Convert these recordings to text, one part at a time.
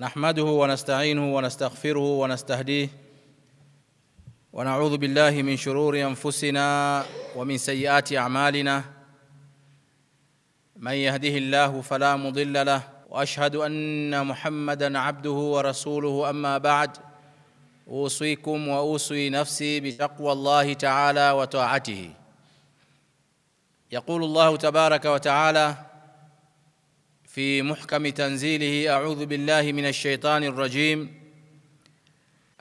نحمده ونستعينه ونستغفره ونستهديه ونعوذ بالله من شرور أنفسنا ومن سيئات أعمالنا من يهده الله فلا مضل له وأشهد أن محمدًا عبده ورسوله أما بعد أوصيكم وأوصي نفسي بتقوى الله تعالى وطاعته. يقول الله تبارك وتعالى في محكم تنزيله: أعوذ بالله من الشيطان الرجيم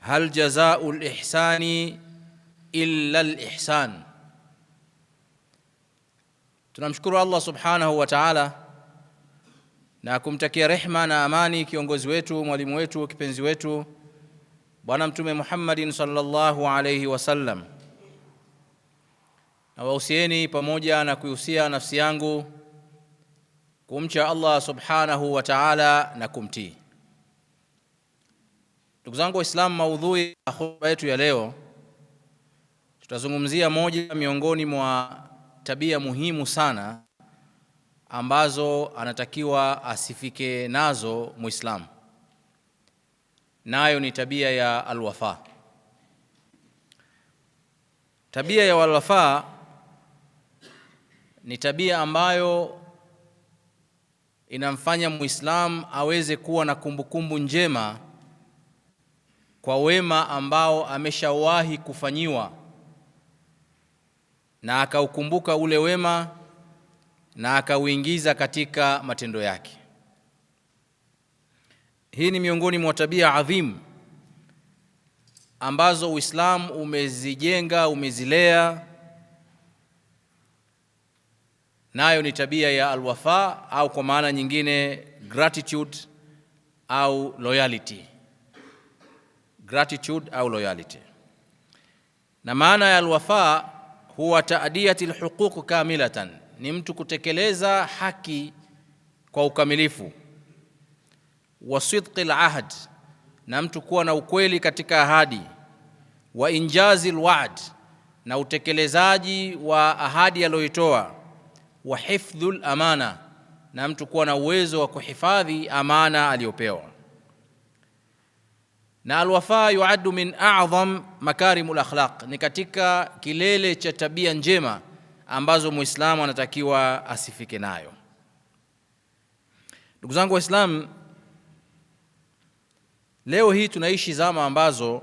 هل جزاء الإحسان إلا الإحسان. Tunamshukuru Allah subhanahu wa ta'ala na kumtakia rehma na amani kiongozi wetu, mwalimu wetu, kipenzi wetu Bwana Mtume Muhammadin sallallahu alayhi wasallam. Na wahusieni pamoja na kuhusia nafsi yangu kumcha Allah subhanahu wa ta'ala na kumtii. Ndugu zangu Waislamu, maudhui ya khutba yetu ya leo tutazungumzia moja miongoni mwa tabia muhimu sana ambazo anatakiwa asifike nazo Muislamu, nayo ni tabia ya alwafa. Tabia ya alwafa ni tabia ambayo inamfanya Muislamu aweze kuwa na kumbukumbu njema kwa wema ambao ameshawahi kufanyiwa, na akaukumbuka ule wema na akauingiza katika matendo yake. Hii ni miongoni mwa tabia adhim ambazo Uislamu umezijenga, umezilea, nayo ni tabia ya alwafa, au kwa maana nyingine gratitude au loyalty. Gratitude au loyalty. Na maana ya alwafa huwa taadiyati alhuquq kamilatan, ni mtu kutekeleza haki kwa ukamilifu. Wa sidqi alahd, na mtu kuwa na ukweli katika ahadi. Wa injazi alwa'd, na utekelezaji wa ahadi aliyoitoa. Wa hifdhul amana, na mtu kuwa na uwezo wa kuhifadhi amana aliyopewa. Na alwafa yuaddu min a'zam makarimul akhlaq, ni katika kilele cha tabia njema ambazo Muislamu anatakiwa asifike nayo. Ndugu zangu Waislamu, leo hii tunaishi zama ambazo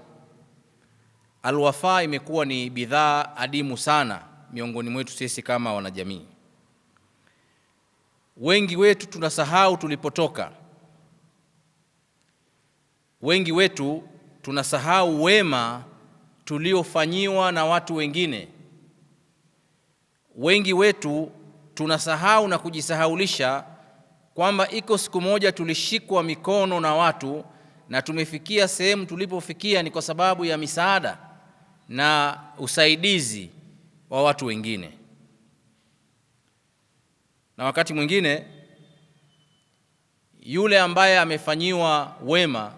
alwafa imekuwa ni bidhaa adimu sana miongoni mwetu sisi kama wanajamii. Wengi wetu tunasahau tulipotoka. Wengi wetu tunasahau wema tuliofanyiwa na watu wengine. Wengi wetu tunasahau na kujisahaulisha kwamba iko siku moja tulishikwa mikono na watu na tumefikia sehemu tulipofikia ni kwa sababu ya misaada na usaidizi wa watu wengine. Na wakati mwingine yule ambaye amefanyiwa wema,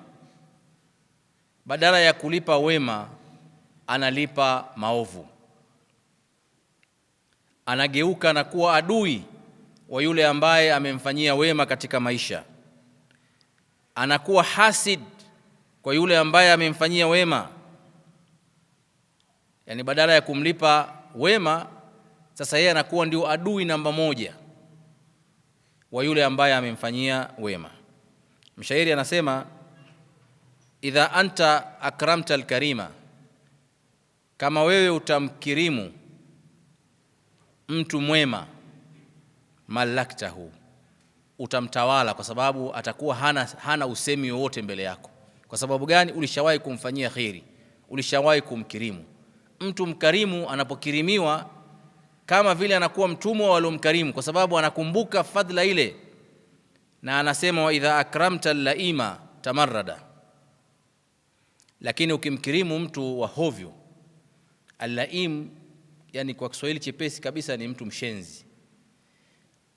badala ya kulipa wema analipa maovu. Anageuka na kuwa adui wa yule ambaye amemfanyia wema katika maisha. Anakuwa hasid kwa yule ambaye amemfanyia wema. Yani badala ya kumlipa wema, sasa yeye anakuwa ndio adui namba moja wa yule ambaye amemfanyia wema. Mshairi anasema: idha anta akramta alkarima, kama wewe utamkirimu mtu mwema, malaktahu, utamtawala, kwa sababu atakuwa hana usemi wowote mbele yako. Kwa sababu gani? Ulishawahi kumfanyia khairi, ulishawahi kumkirimu. Mtu mkarimu anapokirimiwa kama vile anakuwa mtumwa wa waliomkarimu, kwa sababu anakumbuka fadhila ile, na anasema: wa idha akramta al-laima tamarrada. Lakini ukimkirimu mtu wa hovyo, al-laim yani kwa Kiswahili chepesi kabisa ni mtu mshenzi.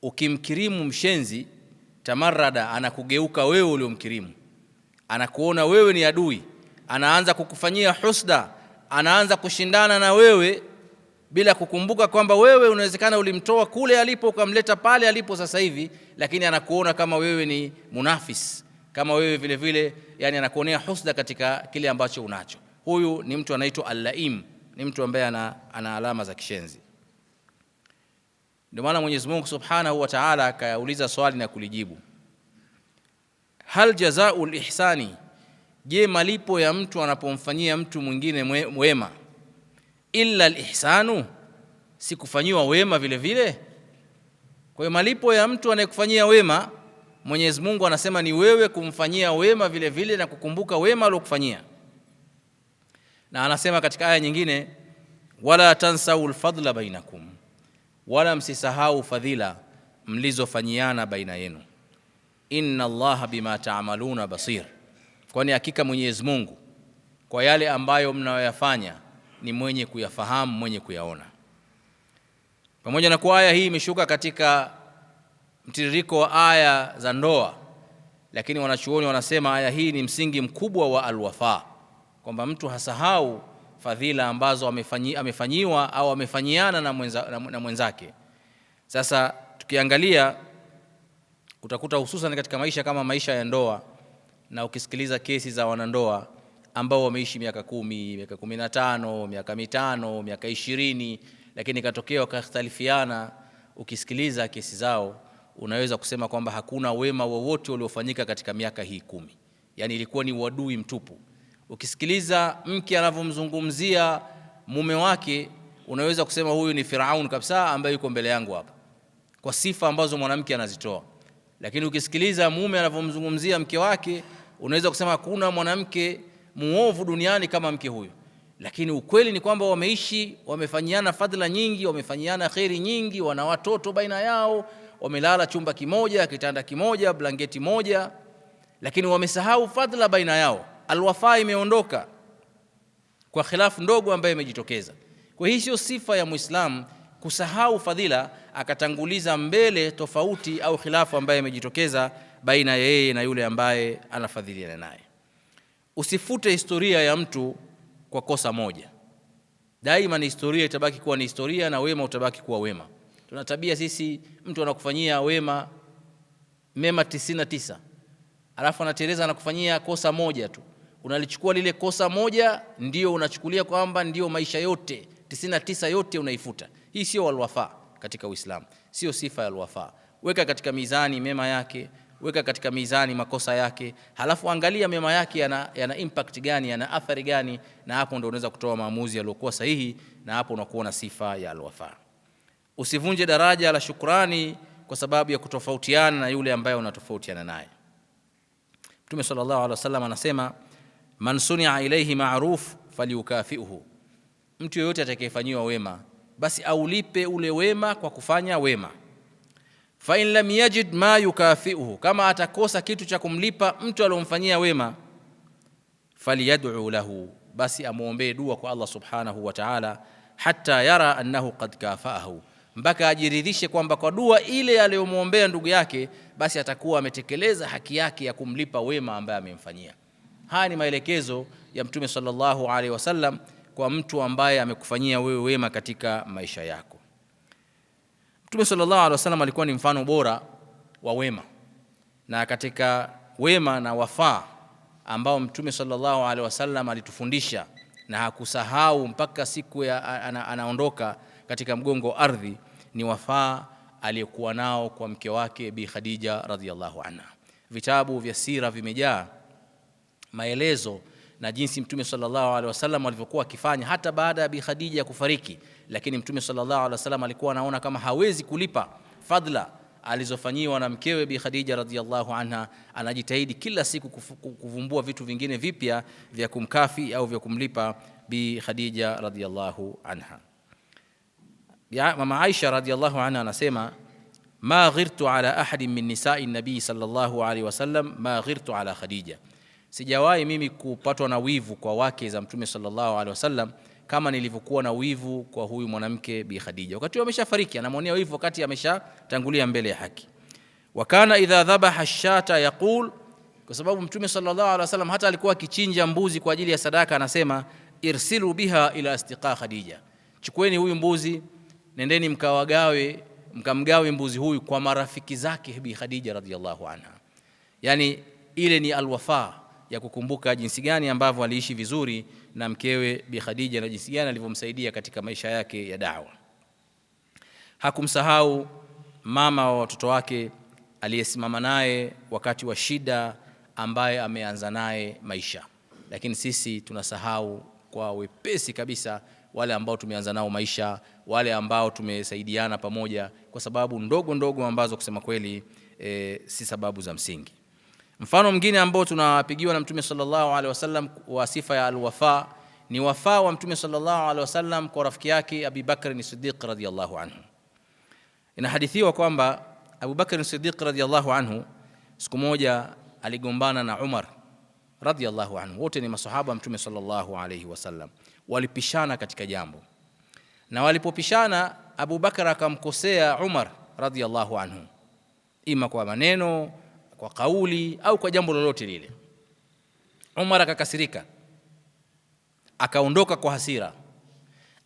Ukimkirimu mshenzi, tamarrada, anakugeuka wewe uliomkirimu, anakuona wewe ni adui, anaanza kukufanyia husda, anaanza kushindana na wewe bila kukumbuka kwamba wewe unawezekana ulimtoa kule alipo ukamleta pale alipo sasa hivi, lakini anakuona kama wewe ni munafis, kama wewe vile vile, yani anakuonea husda katika kile ambacho unacho. Huyu ni mtu anaitwa al-laim, ni mtu ambaye ana alama za kishenzi. Ndio maana Mwenyezi Mungu Subhanahu wa Ta'ala akauliza swali na kulijibu, hal jazaa'ul ihsani, je, malipo ya mtu anapomfanyia mtu mwingine wema illa al-ihsanu, si kufanyiwa wema vile vile? Kwa hiyo malipo ya mtu anayekufanyia wema, Mwenyezi Mungu anasema ni wewe kumfanyia wema vile vile na kukumbuka wema aliyokufanyia. Na anasema katika aya nyingine, wala tansawul fadla bainakum, wala msisahau fadhila mlizofanyiana baina yenu, inna Allaha bima ta'maluna basir, kwani hakika Mwenyezi Mungu kwa yale ambayo mnayoyafanya ni mwenye kuyafahamu, mwenye kuyaona. Pamoja na kuwa aya hii imeshuka katika mtiririko wa aya za ndoa, lakini wanachuoni wanasema aya hii ni msingi mkubwa wa alwafa, kwamba mtu hasahau fadhila ambazo amefanyiwa au amefanyiana na mwenzake. Sasa tukiangalia, utakuta hususan katika maisha kama maisha ya ndoa, na ukisikiliza kesi za wanandoa ambao wameishi miaka 10, miaka 15, miaka 5, miaka 20, lakini katokea wakakhtalifiana, ukisikiliza kesi zao unaweza kusema kwamba hakuna wema wowote uliofanyika katika miaka hii 10. Yani ilikuwa ni uadui mtupu. Ukisikiliza mke anavyomzungumzia mume wake, unaweza kusema huyu ni Firaun kabisa ambaye yuko mbele yangu hapa, kwa sifa ambazo mwanamke anazitoa. Lakini ukisikiliza mume anavyomzungumzia mke wake, unaweza kusema hakuna mwanamke muovu duniani kama mke huyu. Lakini ukweli ni kwamba wameishi, wamefanyiana fadhila nyingi, wamefanyiana khairi nyingi, wana watoto baina yao, wamelala chumba kimoja, kitanda kimoja, blanketi moja, lakini wamesahau fadhila baina yao. Alwafa imeondoka kwa khilafu ndogo ambayo imejitokeza. Kwa hii sio sifa ya Muislamu kusahau fadhila akatanguliza mbele tofauti au khilafu ambayo imejitokeza baina ya yeye na yule ambaye anafadhiliana naye. Usifute historia ya mtu kwa kosa moja. Daima ni historia itabaki kuwa ni historia na wema utabaki kuwa wema. Tuna tabia sisi, mtu anakufanyia wema mema 99, alafu anatereza anakufanyia kosa moja tu. Unalichukua lile kosa moja ndio unachukulia kwamba ndio maisha yote, 99 yote unaifuta. Hii sio alwafa katika Uislamu, sio sifa ya alwafa. Weka katika mizani mema yake, weka katika mizani makosa yake, halafu angalia mema yake yana impact gani, yana athari gani, na hapo ndio unaweza kutoa maamuzi yaliyokuwa sahihi, na hapo unakuwa na sifa ya alwafa. Usivunje daraja la shukrani kwa sababu ya kutofautiana na yule ambaye unatofautiana naye. Mtume sallallahu alaihi wasallam anasema, man sunia ilayhi ma'ruf falyukafihu, mtu yeyote atakayefanyiwa wema basi aulipe ule wema kwa kufanya wema. Fa in lam yajid ma yukafihu, kama atakosa kitu cha kumlipa mtu aliyomfanyia wema, falyad'u lahu, basi amuombee dua kwa Allah subhanahu wa ta'ala, hatta yara annahu qad kafahu, mpaka ajiridhishe kwamba kwa dua ile aliyomwombea ndugu yake basi atakuwa ametekeleza haki yake ya kumlipa wema ambaye amemfanyia. Haya ni maelekezo ya Mtume sallallahu alaihi wasallam kwa mtu ambaye amekufanyia wewe wema katika maisha yako. Mtume sallallahu alaihi wasallam alikuwa ni mfano bora wa wema, na katika wema na wafaa ambao Mtume sallallahu alaihi wasallam alitufundisha na hakusahau mpaka siku ya anaondoka katika mgongo wa ardhi, ni wafaa aliyokuwa nao kwa mke wake Bi Khadija radhiyallahu anha. Vitabu vya sira vimejaa maelezo na jinsi Mtume sallallahu alaihi wasallam alivyokuwa akifanya hata baada ya Bi Khadija kufariki, lakini Mtume sallallahu alaihi wasallam alikuwa anaona kama hawezi kulipa fadhila alizofanyiwa na mkewe Bi Khadija radhiyallahu anha, anajitahidi kila siku kuvumbua vitu vingine vipya vya kumkafi au vya kumlipa Bi Khadija radhiyallahu anha. Ya mama Aisha radhiyallahu anha anasema, ma ghirtu ala ahadin min nisa'i nabii sallallahu alaihi wasallam ma ghirtu ala Khadija, sijawahi mimi kupatwa na wivu kwa wake za Mtume sallallahu alaihi wasallam kama nilivyokuwa na wivu kwa huyu mwanamke Bi Khadija. Wakati ameshafariki anamwonea wivu wakati ameshatangulia mbele ya haki. Wa kana idha dhabaha ash-shata yaqul, kwa sababu Mtume sallallahu alaihi wasallam hata alikuwa akichinja mbuzi kwa ajili ya sadaka anasema, irsilu biha ila istiqa Khadija, chukueni huyu mbuzi nendeni mkamgawe mbuzi huyu kwa marafiki zake Bi Khadija radhiyallahu anha. Yani ile ni alwafa ya kukumbuka jinsi gani ambavyo aliishi vizuri na mkewe Bi Khadija na jinsi gani alivyomsaidia katika maisha yake ya da'wa. Hakumsahau mama wa watoto wake aliyesimama naye wakati wa shida, ambaye ameanza naye maisha. Lakini sisi tunasahau kwa wepesi kabisa wale ambao tumeanza nao maisha, wale ambao tumesaidiana pamoja kwa sababu ndogo ndogo ambazo kusema kweli si sababu za msingi. Mfano mwingine ambao tunapigiwa na Mtume sallallahu alaihi wasallam wa sifa ya alwafa ni wafa wa Mtume sallallahu alaihi wasallam kwa rafiki yake Abu Bakr as-Siddiq radhiyallahu anhu. Inahadithiwa kwamba Abu Bakr as-Siddiq radhiyallahu anhu siku moja aligombana na Umar radhiyallahu anhu. Wote ni masahaba Mtume sallallahu alaihi wasallam. Walipishana katika jambo, na walipopishana Abu Bakar akamkosea Umar radhiyallahu anhu, ima kwa maneno, kwa kauli au kwa jambo lolote lile. Umar akakasirika, akaondoka kwa hasira.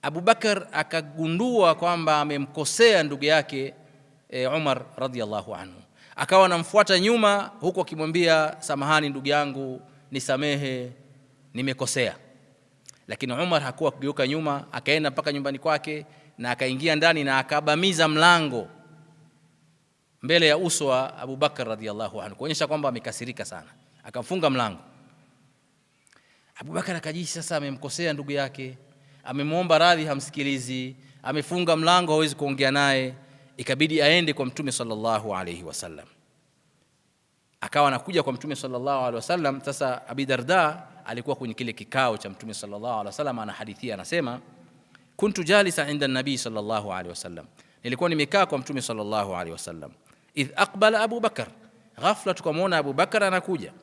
Abu Bakar akagundua kwamba amemkosea ndugu yake Umar radhiyallahu anhu, akawa anamfuata nyuma huko akimwambia, samahani ndugu yangu, nisamehe, nimekosea. Lakini Umar hakuwa kugeuka nyuma, akaenda mpaka nyumbani kwake na akaingia ndani na akabamiza mlango mbele ya uso wa Abu Bakar radhiyallahu anhu, kuonyesha kwamba amekasirika sana. Akamfunga mlango. Abu Bakar akajisi sasa amemkosea ndugu yake, amemwomba radhi, hamsikilizi, amefunga mlango, hawezi kuongea naye. Ikabidi aende kwa Mtume sallallahu alayhi wasallam. Akawa anakuja kwa Mtume sallallahu alayhi wasallam. Sasa Abi Darda alikuwa kwenye kile kikao cha Mtume sallallahu alayhi wasallam, anahadithia, anasema kuntu jalisa inda an-nabi sallallahu alayhi wasallam, nilikuwa nimekaa kwa Mtume sallallahu alayhi wasallam. Idh aqbala Abu Bakar, ghafla tukamwona Abu Bakar anakuja.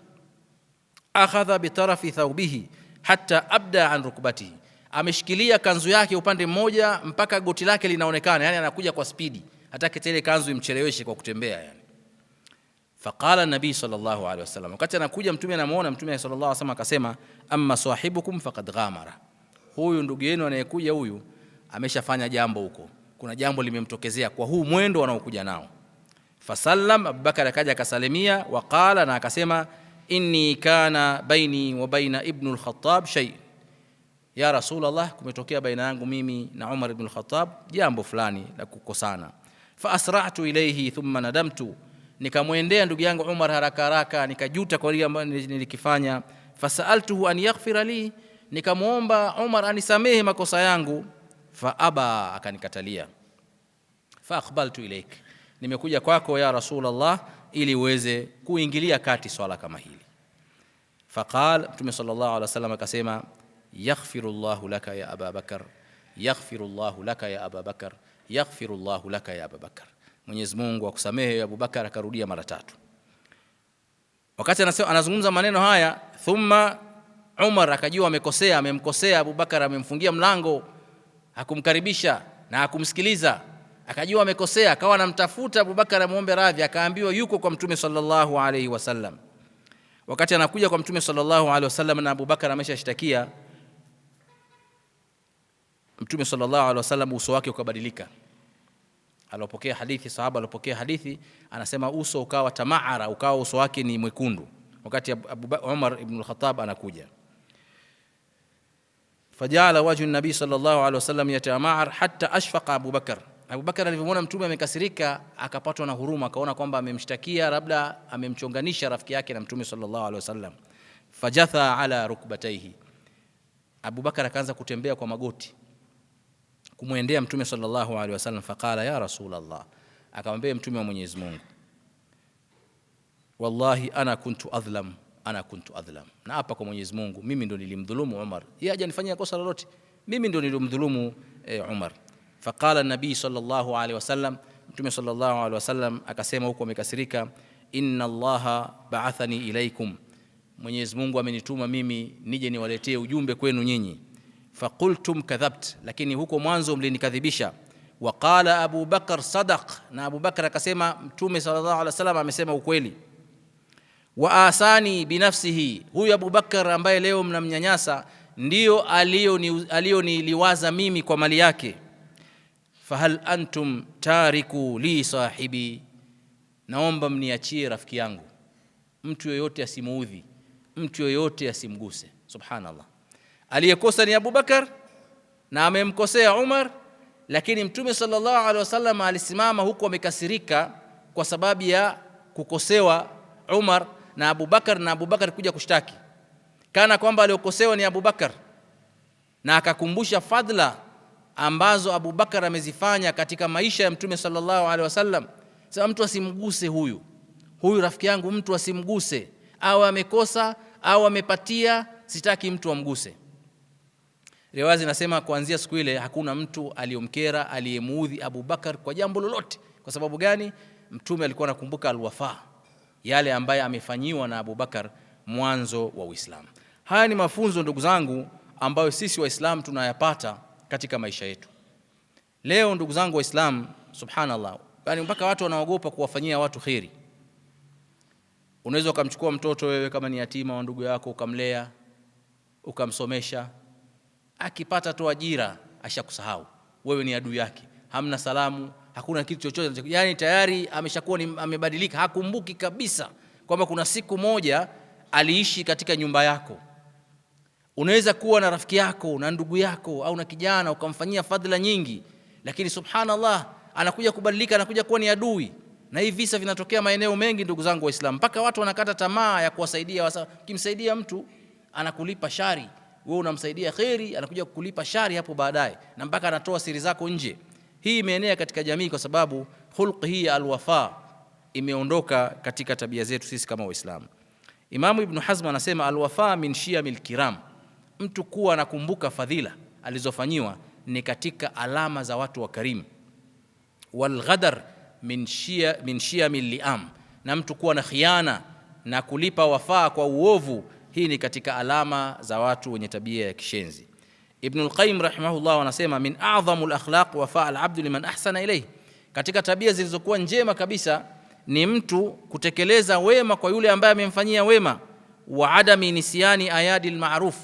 Akhadha bitarafi thawbihi hatta abda an rukbatihi, ameshikilia kanzu yake upande mmoja mpaka goti lake linaonekana, yani anakuja kwa spidi, hataki ile kanzu imcheleweshe kwa kutembea yani. Faqala nabii sallallahu alaihi wasallam, wakati anakuja Mtume anamuona, Mtume sallallahu alaihi wasallam akasema, amma sahibukum faqad ghamara, huyu ndugu yenu anayekuja huyu ameshafanya jambo huko, kuna jambo limemtokezea kwa huu mwendo anaokuja nao. Fasallam, Abubakar akaja akasalimia, waqala, na akasema, inni kana baini wa baina ibn al-Khattab shay, ya Rasulullah, kumetokea baina yangu mimi na Umar ibn al-Khattab jambo fulani la kukosana. Fa asra'tu ilayhi thumma nadamtu, nikamwendea ndugu yangu Umar haraka haraka, nikajuta kwa ile ambayo nilikifanya. Fasaltuhu an yaghfira li, nikamuomba Umar anisamehe makosa yangu. Fa aba, akanikatalia. Fa aqbaltu ilayk, nimekuja kwako ya Rasulullah ili uweze kuingilia kati swala kama hili. Faqala, Mtume sallallahu alaihi wasallam akasema, yaghfirullahu laka ya Aba Bakar, yaghfirullahu laka ya Aba Bakar, yaghfirullahu laka ya Aba Bakar, Mwenyezi Mungu akusamehe ya Abu Bakar. Akarudia mara 3. Wakati anazungumza maneno haya, thumma Umar akajua amekosea, amemkosea Abu Bakar, amemfungia mlango, hakumkaribisha na hakumsikiliza, akajua amekosea, akawa anamtafuta Abu Bakar amuombe radhi. Akaambiwa yuko kwa Mtume sallallahu alaihi wasallam. Wakati anakuja kwa Mtume sallallahu alaihi wasallam na Abu Bakar ameshashtakia, Mtume sallallahu alaihi wasallam uso wake ukabadilika. Alipokea hadithi, sahaba alipokea hadithi, anasema uso ukawa tamaara, ukawa uso wake ni mwekundu wakati Umar ibn al-Khattab anakuja. Fajala wajhu an-nabi sallallahu alaihi wasallam yatamaar hatta ashfaqa Abu Bakar. Abu Bakar alipomwona Mtume amekasirika, akapatwa na huruma, akaona kwamba amemshtakia, labda amemchonganisha rafiki yake na Mtume sallallahu alaihi wasallam. Fajatha ala rukbatayhi, Abu Bakar akaanza kutembea kwa magoti kumwendea Mtume sallallahu alaihi wasallam. Faqala ya Rasulullah, akamwambia Mtume wa Mwenyezi Mungu, wallahi ana kuntu adhlam, na hapa kwa Mwenyezi Mungu mimi ndo nilimdhulumu Umar, yeye hajanifanyia kosa lolote, mimi ndo nilimdhulumu Umar. Faqala an-nabii sallallahu alaihi wasallam, Mtume sallallahu alaihi wasallam akasema huko amekasirika, inna Allaha ba'athani ilaikum, Mwenyezi Mungu amenituma mimi nije niwaletee ujumbe kwenu nyinyi. Faqultum kadhabt, lakini huko mwanzo mlinikadhibisha. Waqala Abu Bakar sadaq, na Abu Bakar akasema Mtume sallallahu alaihi wasallam amesema ukweli. Wa asani binafsihi, huyu Abu Bakar ambaye leo mnamnyanyasa ndio alioniliwaza mimi kwa mali yake. Fahal antum tariku li sahibi, naomba mniachie rafiki yangu. mtu yoyote asimuudhi, mtu yoyote asimguse. Subhanallah, aliyekosa ni Abu Bakar na amemkosea Umar, lakini Mtume sallallahu alaihi wasallam alisimama huko amekasirika kwa sababu ya kukosewa Umar na Abu Bakar kuja kushtaki kana kwamba aliokosewa ni Abu Bakar, na akakumbusha fadhila ambazo Abu Bakar amezifanya katika maisha ya Mtume sallallahu alaihi wasallam. Sasa mtu asimguse huyu rafiki yangu, mtu asimguse, au amekosa au amepatia, sitaki mtu amguse. Riwazi nasema kuanzia siku ile hakuna mtu aliyomkera aliyemuudhi Abu Bakar kwa jambo lolote. Kwa sababu gani? Mtume alikuwa anakumbuka alwafa, yale ambaye amefanyiwa na Abu Bakar mwanzo wa Uislamu. Haya ni mafunzo ndugu zangu ambayo sisi Waislamu tunayapata katika maisha yetu. Leo ndugu zangu Waislamu, subhanallah, yani mpaka watu wanaogopa kuwafanyia watu khairi. Unaweza ukamchukua mtoto wewe kama ni yatima wa ndugu yako, ukamlea, ukamsomesha, akipata tu ajira ashakusahau, wewe ni adui yake, hamna salamu, hakuna kitu chochote, yani tayari ameshakuwa amebadilika, hakumbuki kabisa kwamba kuna siku moja aliishi katika nyumba yako. Unaweza kuwa na rafiki yako na ndugu yako au na kijana ukamfanyia fadhila nyingi, lakini subhanallah anakuja kubadilika, anakuja kuwa ni adui. Na hivi visa vinatokea maeneo mengi ndugu zangu Waislamu, mpaka watu wanakata tamaa ya kuwasaidia. Kimsaidia mtu anakulipa shari, wewe unamsaidia khairi, anakuja kukulipa shari hapo baadaye, na mpaka anatoa siri zako nje. Hii imeenea katika jamii kwa sababu hulq hii ya alwafa imeondoka katika tabia zetu sisi kama Waislamu. Imamu Ibn Hazm anasema alwafa min shiyamil kiram, mtu kuwa anakumbuka fadhila alizofanyiwa ni katika alama za watu wa karimu. Wal ghadar min shiyamil liam, na mtu kuwa na khiana na kulipa wafaa kwa uovu, hii ni katika alama za watu wenye tabia ya kishenzi. Ibn al-Qayyim rahimahullah anasema min a'dhamul akhlaq wafa al-'abd liman ahsana ilayhi, katika tabia zilizokuwa njema kabisa ni mtu kutekeleza wema kwa yule ambaye amemfanyia wema, wa adami nisyani ayadil ma'ruf,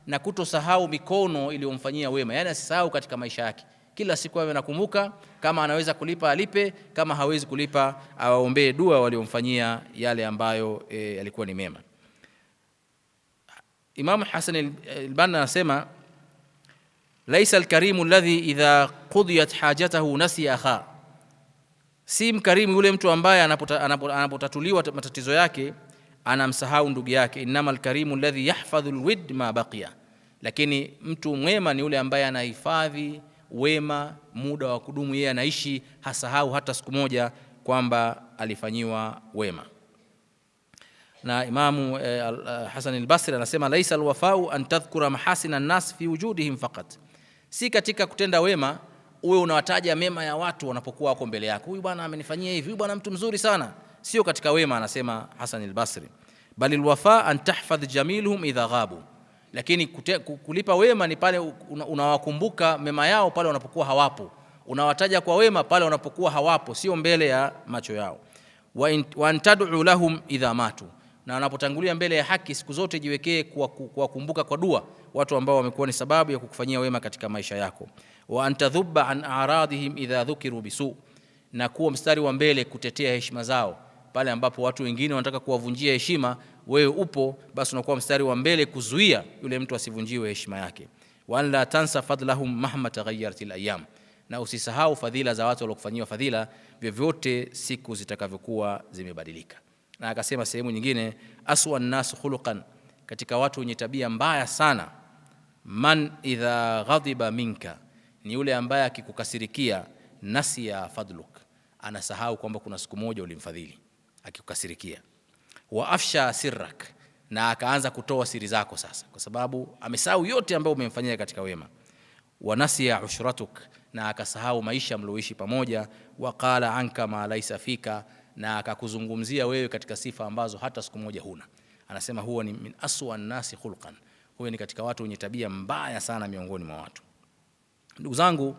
na kutosahau mikono iliyomfanyia wema, yani asisahau katika maisha yake, kila siku awe nakumbuka, kama anaweza kulipa alipe, kama hawezi kulipa awaombee dua waliomfanyia yale ambayo yalikuwa ni mema. Imam Hasan al-Banna anasema laisa al-karimu alladhi idha qudiyat hajatahu nasiya akha, si mkarimu yule mtu ambaye anapotatuliwa matatizo yake anamsahau ndugu yake. Innama al-karimu alladhi yahfadhu al-wid ma baqiya, lakini mtu mwema ni yule ambaye anahifadhi wema muda wa kudumu, yeye anaishi, hasahau hata siku moja kwamba alifanyiwa wema. Na Imamu Hasan al-Basri anasema laisa al-wafau an tadhkura mahasina an-nas fi wujudihim faqat, si katika kutenda wema uwe unawataja mema ya watu wanapokuwa wako mbele yako, huyu bwana amenifanyia hivi, huyu bwana mtu mzuri sana, sio katika wema, anasema Hasan al-Basri. Bali al-wafa an tahfadh jamiluhum idha ghabu, lakini kulipa wema ni pale unawakumbuka mema yao pale wanapokuwa hawapo, unawataja kwa wema pale wanapokuwa hawapo, sio mbele ya macho yao. Wa an tad'u lahum idha matu, na wanapotangulia mbele ya haki siku zote jiwekee kuwakumbuka kwa dua watu ambao wamekuwa ni sababu ya kukufanyia wema katika maisha yako. Wa antadhubba an a'radihim idha dhukiru bisu, na kuwa mstari wa mbele kutetea heshima zao pale ambapo watu wengine wanataka kuwavunjia heshima, wewe upo, basi unakuwa mstari wa mbele kuzuia yule mtu asivunjiwe heshima yake. Wa an la tansa fadlahum mahma taghayyaratil ayyam, na usisahau fadhila za watu waliokufanyiwa fadhila vyovyote siku zitakavyokuwa zimebadilika. Na akasema sehemu nyingine, aswa an-nas khuluqan, katika watu wenye tabia mbaya sana, man idha ghadiba minka, ni yule ambaye akikukasirikia, nasiya fadluk, anasahau kwamba kuna siku moja ulimfadhili akikukasirikia. Wa afsha sirrak, na akaanza kutoa siri zako sasa kwa sababu amesahau yote ambayo umemfanyia katika wema. Wa nasiya ushratuk, na akasahau maisha mlioishi pamoja. Wa qala anka ma laysa fika, na akakuzungumzia wewe katika sifa ambazo hata siku moja huna. Anasema huo ni min aswa an-nasi khulqan, huyo ni katika watu wenye tabia mbaya sana miongoni mwa watu. Ndugu zangu,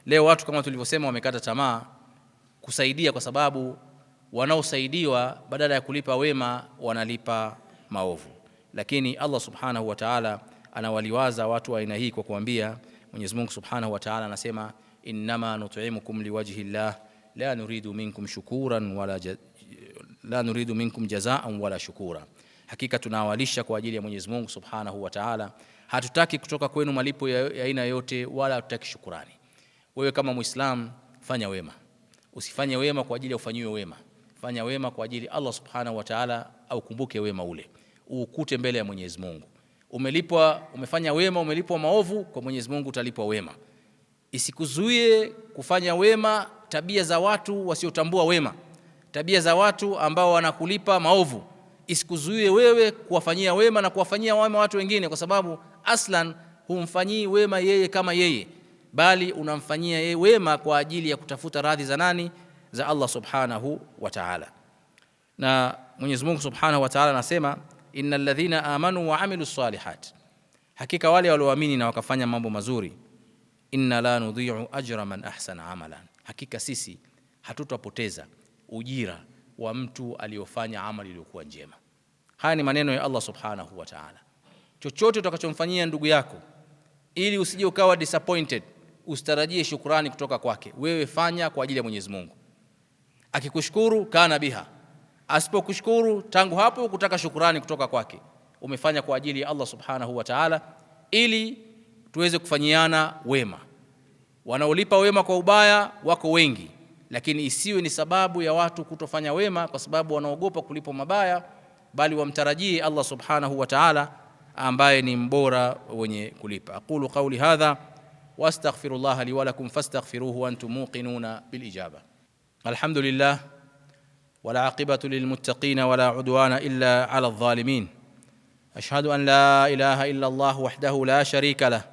leo watu kama tulivyosema wamekata tamaa kusaidia, kwa sababu wanaosaidiwa badala ya kulipa wema wanalipa maovu. Lakini Allah subhanahu wa ta'ala anawaliwaza watu wa aina hii kwa kuambia, Mwenyezi Mungu subhanahu wa ta'ala anasema innama nut'imukum liwajhi llah la nuridu minkum shukuran la nuridu minkum jazaan wala shukura, hakika tunawalisha kwa ajili ya Mwenyezi Mungu Subhanahu wa Ta'ala, hatutaki kutoka kwenu malipo ya aina yote wala hatutaki shukrani. Wewe kama Muislam fanya wema, usifanye wema kwa ajili ya ufanyiwe wema, fanya wema kwa ajili Allah Subhanahu wa Ta'ala au kumbuke wema ule ukute mbele ya Mwenyezi Mungu. Umelipwa, umefanya wema, umelipwa maovu, kwa Mwenyezi Mungu utalipwa wema. Isikuzuie kufanya wema tabia za watu wasiotambua wema, tabia za watu ambao wanakulipa maovu, isikuzuie wewe kuwafanyia wema na kuwafanyia wema watu wengine, kwa sababu aslan humfanyii wema yeye kama yeye, bali unamfanyia yeye wema kwa ajili ya kutafuta radhi za nani? Za Allah Subhanahu wa Ta'ala. Na Mwenyezi Mungu Subhanahu wa Ta'ala anasema, innal ladhina amanu wa amilus salihat, hakika wale walioamini na wakafanya mambo mazuri, inna la nudhi'u ajra man ahsana amalan, hakika sisi hatutapoteza ujira wa mtu aliyofanya amali iliyokuwa njema. Haya ni maneno ya Allah Subhanahu wa Ta'ala. Chochote utakachomfanyia ndugu yako, ili usije ukawa disappointed, usitarajie shukrani kutoka kwake, wewe fanya kwa ajili ya Mwenyezi Mungu. Akikushukuru kana biha, asipokushukuru tangu hapo kutaka shukrani kutoka kwake. Umefanya kwa ajili ya Allah Subhanahu wa Ta'ala ili tuweze kufanyiana wema. Wanaolipa wema kwa ubaya wako wengi, lakini isiwe ni sababu ya watu kutofanya wema kwa sababu wanaogopa kulipa mabaya, bali wamtarajie Allah Subhanahu wa Ta'ala ambaye ni mbora wenye kulipa. Aqulu qawli hadha wastaghfirullah li wa lakum fastaghfiruhu wa antum muqinuna bil ijaba. Alhamdulillah wala aqibatu lil muttaqin wala udwana illa ala adh-dhalimin. Ashhadu an la ilaha illa Allah wahdahu la sharika lah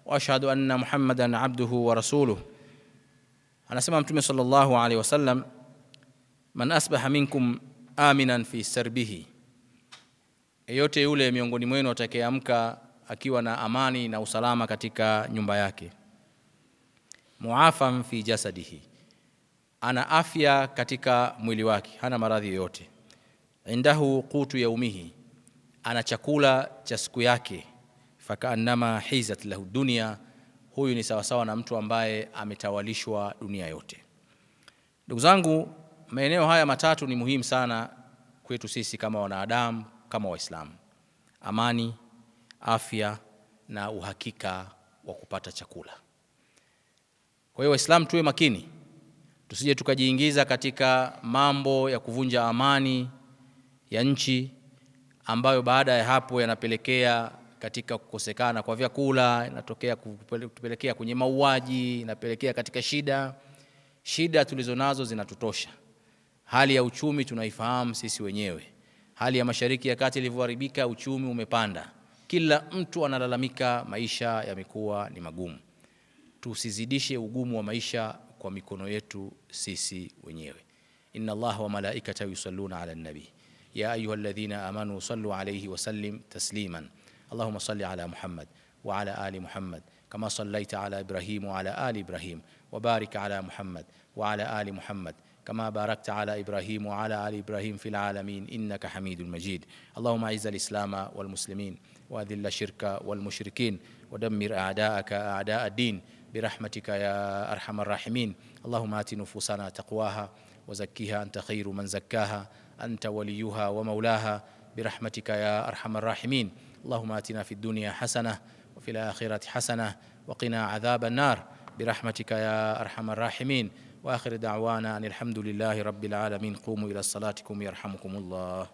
wa ashhadu anna Muhammadan abduhu wa rasuluhu. Anasema Mtume sallallahu alaihi wasallam, man asbaha minkum aminan fi sarbihi, yeyote yule miongoni mwenu atakayeamka akiwa na amani na usalama katika nyumba yake, muafan fi jasadihi, ana afya katika mwili wake, hana maradhi yoyote, indahu qutu yaumihi, ana chakula cha siku yake, fakaannama hizat lahu dunya, huyu ni sawasawa na mtu ambaye ametawalishwa dunia yote. Ndugu zangu, maeneo haya matatu ni muhimu sana kwetu sisi kama wanadamu, kama Waislamu: amani, afya na uhakika wa kupata chakula. Kwa hiyo Waislamu tuwe makini, tusije tukajiingiza katika mambo ya kuvunja amani ya nchi, ambayo baada ya hapo yanapelekea katika kukosekana kwa vyakula, inatokea kupelekea kwenye mauaji, inapelekea katika shida tulizonazo zinatutosha. Hali ya uchumi tunaifahamu sisi wenyewe. Hali ya Mashariki ya Kati ilivyoharibika, uchumi umepanda, kila mtu analalamika, maisha yamekuwa ni magumu. Tusizidishe ugumu wa maisha kwa mikono yetu sisi wenyewe. Inna Allaha wa malaikatahu yusalluna ala nabi ya ayyuhalladhina amanu sallu alayhi wa sallim tasliman. Allahumma salli ala Muhammad wa ala ali Muhammad kama sallaita ala Ibrahim wa ala ali Ibrahim, wa barik ala Muhammad wa ala ali Muhammad كما باركت على إبراهيم وعلى آل إبراهيم في العالمين إنك حميد مجيد. اللهم أعز الإسلام والمسلمين وأذل الشرك والمشركين ودمر أعداءك أعداء الدين برحمتك يا أرحم الراحمين. اللهم آت نفوسنا تقواها وزكيها أنت خير من زكاها أنت وليها ومولاها برحمتك يا أرحم الراحمين. اللهم آتنا في الدنيا حسنة وفي الآخرة حسنة وقنا عذاب النار برحمتك يا أرحم الراحمين. وآخر دعوانا أن الحمد لله رب العالمين. قوموا إلى صلاتكم يرحمكم الله.